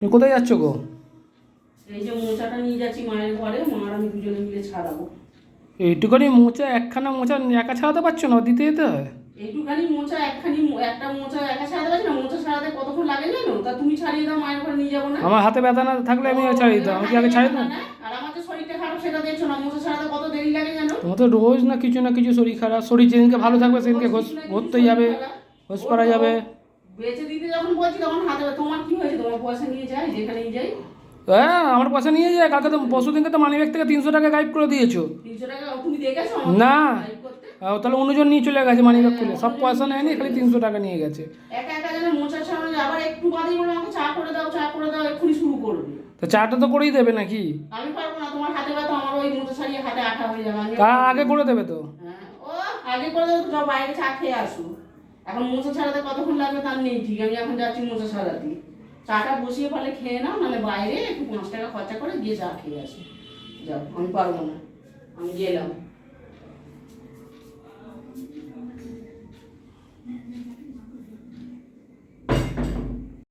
তুমি কোথায় যাচ্ছ গো? এই যে মোচাটা নিয়ে যাচ্ছি মায়ের ঘরে, মা আর আমি দুজনে মিলে ছাড়াবো। এইটুখানি মোচা, একখানা মোচা একা ছাড়াতে পারছো না? দিতে যেতে হয়। এইটুখানি মোচা একটা মোচা একা ছাড়াতে পারছি না। মোচা ছাড়াতে কতক্ষণ লাগে জানো? তা তুমি ছাড়িয়ে দাও, মায়ের ঘরে নিয়ে যাবো না? আমার হাতে ব্যথা না থাকলে আমি ছাড়িয়ে দিতাম। আমি কি আগে ছাড়িয়ে দিতাম? আর আমার যে শরীরটা খারাপ সেটা দেখছো না, মোচা ছাড়াতে কত দেরি লাগে জানো? তোমার তো রোজ না কিছু শরীর খারাপ। শরীর যেদিনকে ভালো থাকবে সেদিনকে ঘুরতে যাবে, ঘোষ করা যাবে। বেঁচে দিতে যখন বলছি তখন হাতে তোমার কি হয়েছে? তোমার পয়সা নিয়ে যাই যেখানেই যাই। হ্যাঁ, আমার পয়সা নিয়ে যায়। কালকে তো পরশুদিনকে তো মানিব্যাগ থেকে 300 টাকা গায়েব করে দিয়েছো। 300 টাকা তুমি দেখেছো? না, গাইড করতে তাহলে অন্যজন নিয়ে চলে গেছে মানিব্যাগ খুলে। সব পয়সা নেয়নি, খালি 300 টাকা নিয়ে গেছে। একা একা যেন মোচা ছাড়ানো যায়। আবার একটু বাদেই বলে আমাকে চা করে দাও, চা করে দাও, এক্ষুনি শুরু করবে। তো চাটা তো করেই দেবে নাকি? আমি পারবো না, তোমার হাতে ব্যথা, আমার ওই মোচা ছাড়িয়ে হাতে আঠা হয়ে যাবে। তা আগে করে দেবে তো। হ্যাঁ, ও আগে করে দেবো তো, যাও বাইরে চা খেয়ে আসো। এখন মোচা ছাড়াতে কতক্ষণ লাগবে তার নেই ঠিক। আমি এখন যাচ্ছি মোচা ছাড়াতে। চাটা বসিয়ে ফেলে খেয়ে নাও, নাহলে বাইরে একটু 5 টাকা খরচা করে গিয়ে চা খেয়ে আসো। যাও, আমি পারবো না, আমি গেলাম।